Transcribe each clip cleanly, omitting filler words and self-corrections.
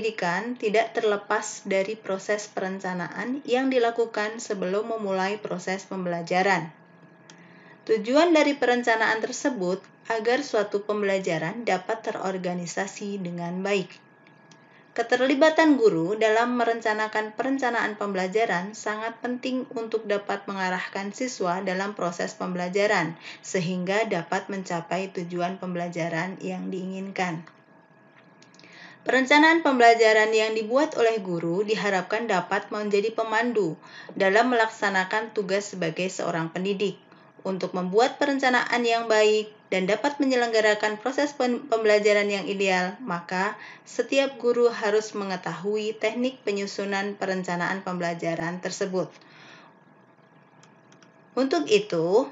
pendidikan tidak terlepas dari proses perencanaan yang dilakukan sebelum memulai proses pembelajaran. Tujuan dari perencanaan tersebut agar suatu pembelajaran dapat terorganisasi dengan baik. Keterlibatan guru dalam merencanakan perencanaan pembelajaran sangat penting untuk dapat mengarahkan siswa dalam proses pembelajaran, sehingga dapat mencapai tujuan pembelajaran yang diinginkan. Perencanaan pembelajaran yang dibuat oleh guru diharapkan dapat menjadi pemandu dalam melaksanakan tugas sebagai seorang pendidik. Untuk membuat perencanaan yang baik dan dapat menyelenggarakan proses pembelajaran yang ideal, maka setiap guru harus mengetahui teknik penyusunan perencanaan pembelajaran tersebut. Untuk itu,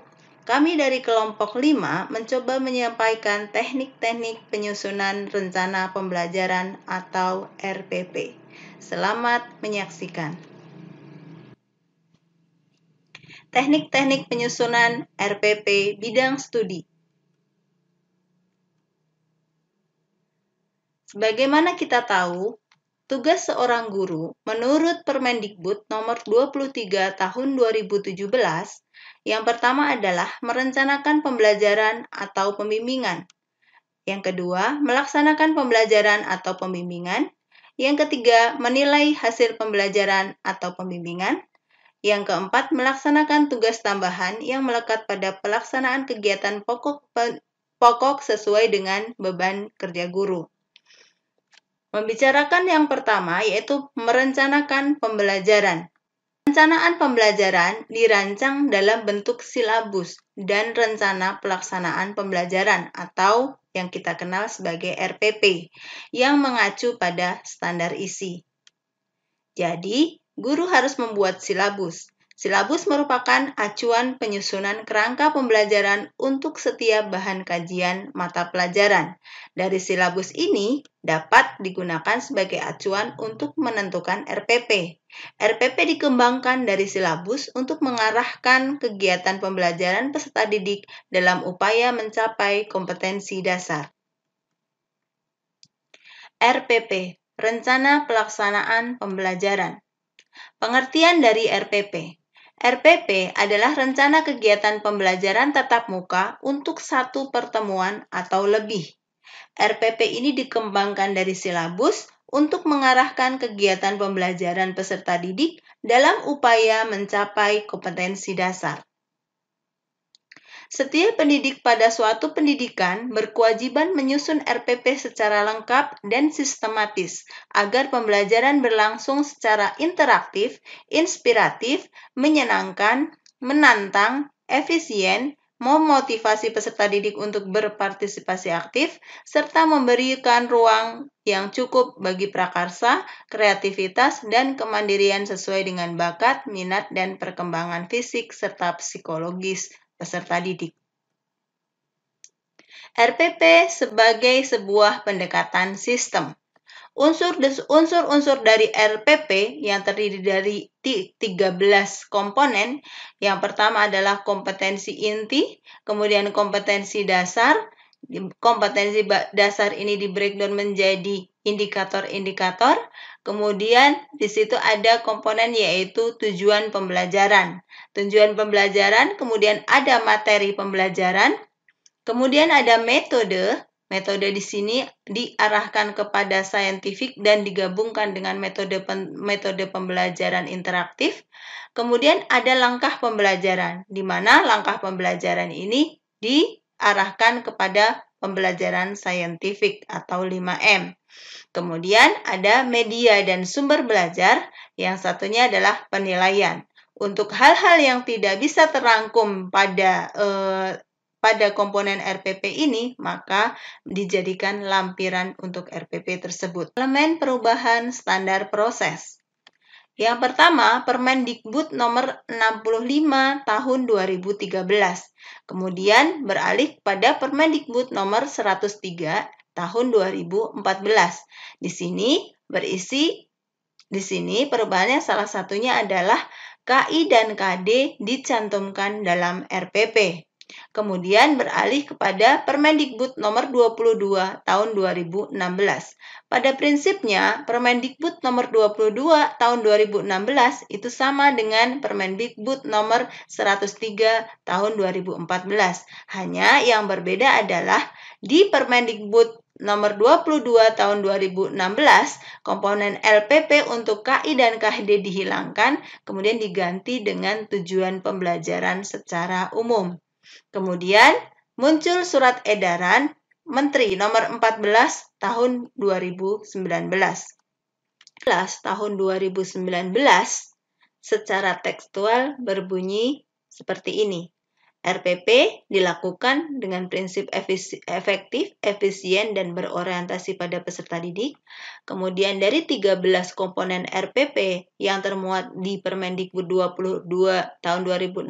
kami dari kelompok 5 mencoba menyampaikan teknik-teknik penyusunan rencana pembelajaran atau RPP. Selamat menyaksikan. Teknik-teknik penyusunan RPP bidang studi. Sebagaimana kita tahu, tugas seorang guru menurut Permendikbud nomor 23 tahun 2017, yang pertama adalah merencanakan pembelajaran atau pembimbingan. Yang kedua, melaksanakan pembelajaran atau pembimbingan. Yang ketiga, menilai hasil pembelajaran atau pembimbingan. Yang keempat, melaksanakan tugas tambahan yang melekat pada pelaksanaan kegiatan pokok sesuai dengan beban kerja guru. Membicarakan yang pertama, yaitu merencanakan pembelajaran. Perencanaan pembelajaran dirancang dalam bentuk silabus dan rencana pelaksanaan pembelajaran atau yang kita kenal sebagai RPP yang mengacu pada standar isi. Jadi, guru harus membuat silabus. Silabus merupakan acuan penyusunan kerangka pembelajaran untuk setiap bahan kajian mata pelajaran. Dari silabus ini dapat digunakan sebagai acuan untuk menentukan RPP. RPP dikembangkan dari silabus untuk mengarahkan kegiatan pembelajaran peserta didik dalam upaya mencapai kompetensi dasar. RPP, Rencana Pelaksanaan Pembelajaran. Pengertian dari RPP. RPP adalah rencana kegiatan pembelajaran tatap muka untuk satu pertemuan atau lebih. RPP ini dikembangkan dari silabus untuk mengarahkan kegiatan pembelajaran peserta didik dalam upaya mencapai kompetensi dasar. Setiap pendidik pada suatu pendidikan berkewajiban menyusun RPP secara lengkap dan sistematis agar pembelajaran berlangsung secara interaktif, inspiratif, menyenangkan, menantang, efisien, memotivasi peserta didik untuk berpartisipasi aktif, serta memberikan ruang yang cukup bagi prakarsa, kreativitas, dan kemandirian sesuai dengan bakat, minat, dan perkembangan fisik serta psikologis peserta didik. RPP sebagai sebuah pendekatan sistem. Unsur-unsur dari RPP yang terdiri dari 13 komponen. Yang pertama adalah kompetensi inti, kemudian kompetensi dasar. Kompetensi dasar ini di-breakdown menjadi indikator-indikator. Kemudian di situ ada komponen yaitu tujuan pembelajaran. Tujuan pembelajaran, kemudian ada materi pembelajaran. Kemudian ada metode. Metode di sini diarahkan kepada saintifik dan digabungkan dengan metode pembelajaran interaktif. Kemudian ada langkah pembelajaran, di mana langkah pembelajaran ini diarahkan kepada pembelajaran saintifik atau 5M. Kemudian ada media dan sumber belajar, yang satunya adalah penilaian. Untuk hal-hal yang tidak bisa terangkum pada komponen RPP ini, maka dijadikan lampiran untuk RPP tersebut. Elemen perubahan standar proses. Yang pertama, Permendikbud nomor 65 tahun 2013. Kemudian beralih pada Permendikbud nomor 103 tahun 2014. Di sini perubahannya salah satunya adalah KI dan KD dicantumkan dalam RPP. Kemudian beralih kepada Permendikbud nomor 22 tahun 2016. Pada prinsipnya, Permendikbud nomor 22 tahun 2016 itu sama dengan Permendikbud nomor 103 tahun 2014. Hanya yang berbeda adalah di Permendikbud nomor 22 tahun 2016, komponen LPP untuk KI dan KD dihilangkan, kemudian diganti dengan tujuan pembelajaran secara umum. Kemudian muncul surat edaran Menteri nomor 14 tahun 2019. 14 tahun 2019 secara tekstual berbunyi seperti ini. RPP dilakukan dengan prinsip efektif, efisien, dan berorientasi pada peserta didik. Kemudian dari 13 komponen RPP yang termuat di Permendikbud 22 tahun 2016,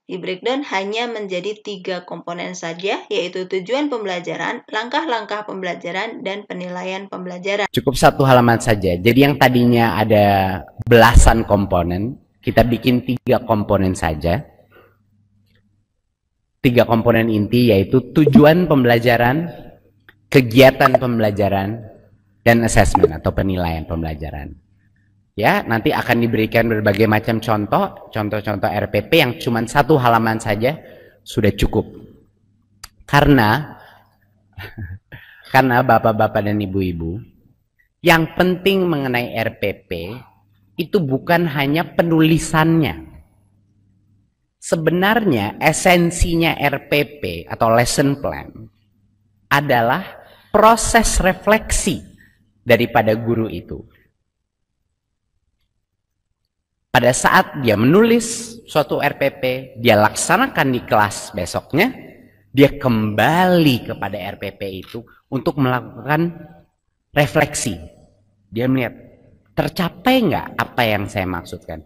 di breakdown hanya menjadi 3 komponen saja, yaitu tujuan pembelajaran, langkah-langkah pembelajaran, dan penilaian pembelajaran. Cukup satu halaman saja. Jadi yang tadinya ada belasan komponen, kita bikin 3 komponen saja. 3 komponen inti, yaitu tujuan pembelajaran, kegiatan pembelajaran, dan assessment atau penilaian pembelajaran. Ya, nanti akan diberikan berbagai macam contoh-contoh RPP yang cuma 1 halaman saja sudah cukup. Karena bapak-bapak dan ibu-ibu, yang penting mengenai RPP itu bukan hanya penulisannya. Sebenarnya esensinya RPP atau lesson plan adalah proses refleksi daripada guru itu. Pada saat dia menulis suatu RPP, dia laksanakan di kelas besoknya, dia kembali kepada RPP itu untuk melakukan refleksi. Dia melihat, tercapai nggak apa yang saya maksudkan?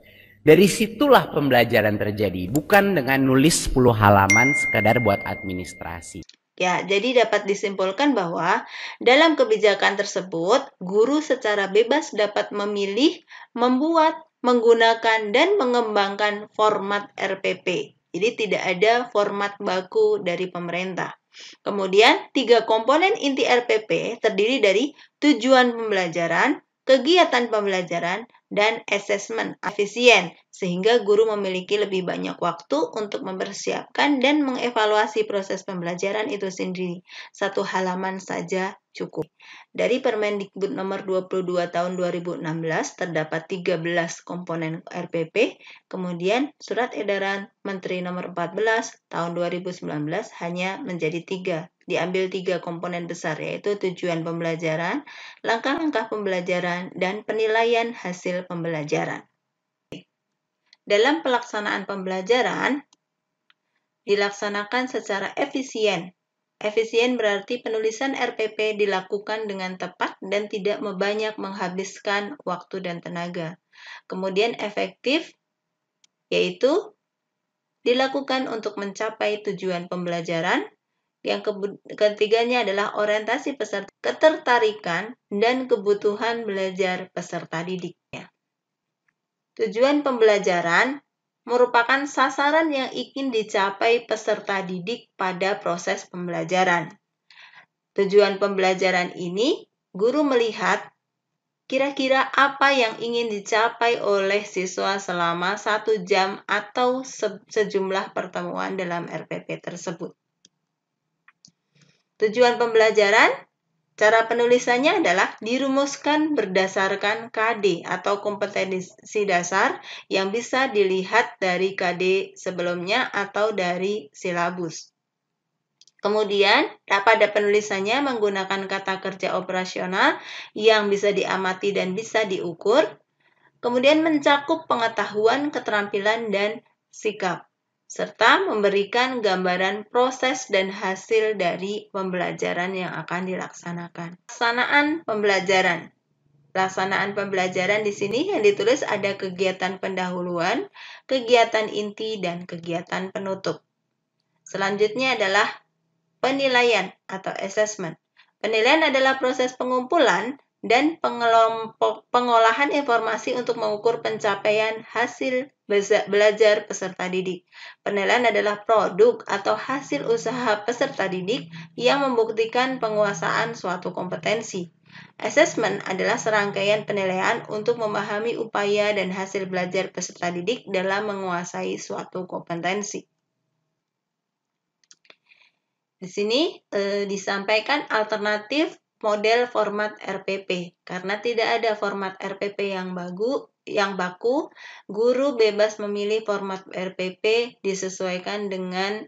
Dari situlah pembelajaran terjadi, bukan dengan nulis 10 halaman sekadar buat administrasi. Ya, jadi dapat disimpulkan bahwa dalam kebijakan tersebut, guru secara bebas dapat memilih, membuat, menggunakan, dan mengembangkan format RPP. Jadi tidak ada format baku dari pemerintah. Kemudian, 3 komponen inti RPP terdiri dari tujuan pembelajaran, kegiatan pembelajaran, dan asesmen efisien, sehingga guru memiliki lebih banyak waktu untuk mempersiapkan dan mengevaluasi proses pembelajaran itu sendiri. 1 halaman saja cukup. Dari Permendikbud nomor 22 tahun 2016 terdapat 13 komponen RPP, kemudian surat edaran Menteri nomor 14 tahun 2019 hanya menjadi 3. Diambil 3 komponen besar, yaitu tujuan pembelajaran, langkah-langkah pembelajaran, dan penilaian hasil pembelajaran. Dalam pelaksanaan pembelajaran, dilaksanakan secara efisien. Efisien berarti penulisan RPP dilakukan dengan tepat dan tidak banyak menghabiskan waktu dan tenaga. Kemudian efektif, yaitu dilakukan untuk mencapai tujuan pembelajaran. Yang ketiganya adalah orientasi peserta, ketertarikan, dan kebutuhan belajar peserta didiknya. Tujuan pembelajaran merupakan sasaran yang ingin dicapai peserta didik pada proses pembelajaran. Tujuan pembelajaran ini, guru melihat kira-kira apa yang ingin dicapai oleh siswa selama 1 jam atau sejumlah pertemuan dalam RPP tersebut. Tujuan pembelajaran, cara penulisannya adalah dirumuskan berdasarkan KD atau kompetensi dasar yang bisa dilihat dari KD sebelumnya atau dari silabus. Kemudian, pada penulisannya menggunakan kata kerja operasional yang bisa diamati dan bisa diukur. Kemudian mencakup pengetahuan, keterampilan, dan sikap, serta memberikan gambaran proses dan hasil dari pembelajaran yang akan dilaksanakan. Pelaksanaan pembelajaran. Pelaksanaan pembelajaran di sini yang ditulis ada kegiatan pendahuluan, kegiatan inti, dan kegiatan penutup. Selanjutnya adalah penilaian atau assessment. Penilaian adalah proses pengumpulan dan pengolahan informasi untuk mengukur pencapaian hasil belajar peserta didik. Penilaian adalah produk atau hasil usaha peserta didik yang membuktikan penguasaan suatu kompetensi. Assessment adalah serangkaian penilaian untuk memahami upaya dan hasil belajar peserta didik dalam menguasai suatu kompetensi. Di sini disampaikan alternatif model format RPP. Karena tidak ada format RPP yang baku, guru bebas memilih format RPP disesuaikan dengan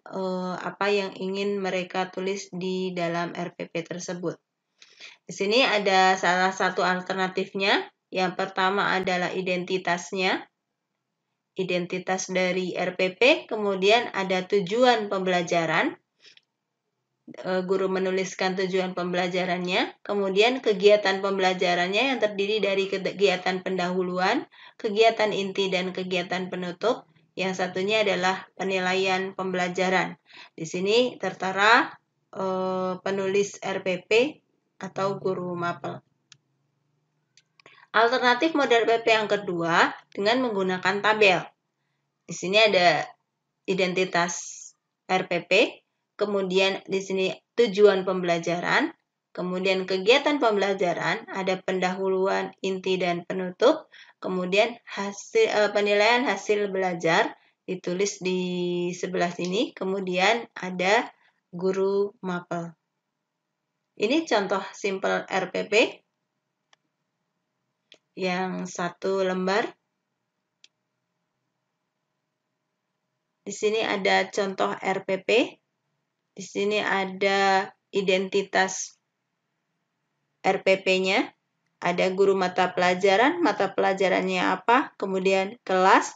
apa yang ingin mereka tulis di dalam RPP tersebut. Di sini ada salah satu alternatifnya. Yang pertama adalah identitasnya. Identitas dari RPP, kemudian ada tujuan pembelajaran. Guru menuliskan tujuan pembelajarannya, kemudian kegiatan pembelajarannya yang terdiri dari kegiatan pendahuluan, kegiatan inti, dan kegiatan penutup. Yang satunya adalah penilaian pembelajaran. Di sini tertera penulis RPP atau guru mapel. Alternatif model RPP yang kedua dengan menggunakan tabel. Di sini ada identitas RPP. Kemudian di sini tujuan pembelajaran, kemudian kegiatan pembelajaran, ada pendahuluan, inti, dan penutup, kemudian penilaian hasil belajar ditulis di sebelah sini, kemudian ada guru mapel. Ini contoh simple RPP yang satu lembar. Di sini ada contoh RPP. Di sini ada identitas RPP-nya, ada guru mata pelajarannya apa, kemudian kelas,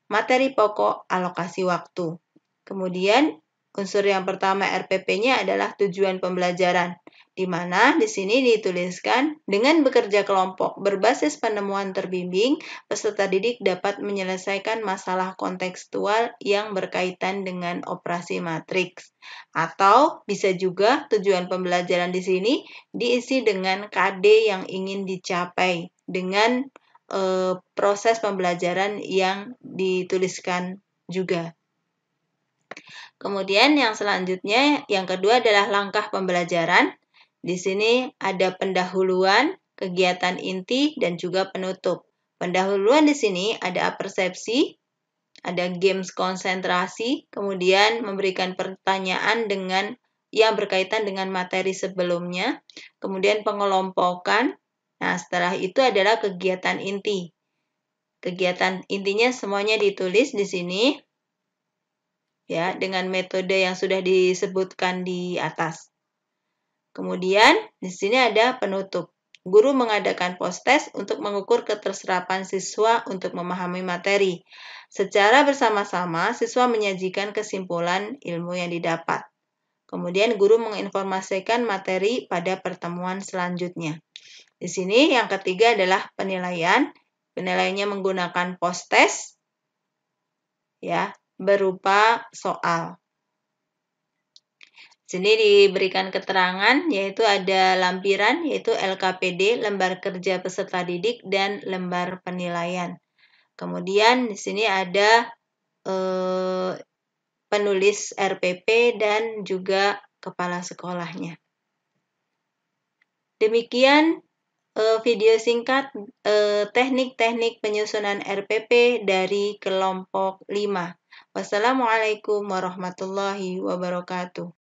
materi pokok, alokasi waktu. Kemudian unsur yang pertama RPP-nya adalah tujuan pembelajaran, di mana di sini dituliskan dengan bekerja kelompok berbasis penemuan terbimbing, peserta didik dapat menyelesaikan masalah kontekstual yang berkaitan dengan operasi matriks. Atau bisa juga tujuan pembelajaran di sini diisi dengan KD yang ingin dicapai dengan proses pembelajaran yang dituliskan juga. Kemudian yang selanjutnya, yang kedua adalah langkah pembelajaran. Di sini ada pendahuluan, kegiatan inti, dan juga penutup. Pendahuluan di sini ada persepsi, ada games konsentrasi, kemudian memberikan pertanyaan yang berkaitan dengan materi sebelumnya, kemudian pengelompokan. Nah, setelah itu adalah kegiatan inti. Kegiatan intinya semuanya ditulis di sini, ya, dengan metode yang sudah disebutkan di atas. Kemudian di sini ada penutup. Guru mengadakan post-test untuk mengukur keterserapan siswa untuk memahami materi. Secara bersama-sama, siswa menyajikan kesimpulan ilmu yang didapat. Kemudian guru menginformasikan materi pada pertemuan selanjutnya. Di sini yang ketiga adalah penilaian. Penilaiannya menggunakan post-test, ya, berupa soal. Sini diberikan keterangan, yaitu ada lampiran, yaitu LKPD, lembar kerja peserta didik, dan lembar penilaian. Kemudian di sini ada penulis RPP dan juga kepala sekolahnya. Demikian video singkat teknik-teknik penyusunan RPP dari kelompok 5. Wassalamualaikum warahmatullahi wabarakatuh.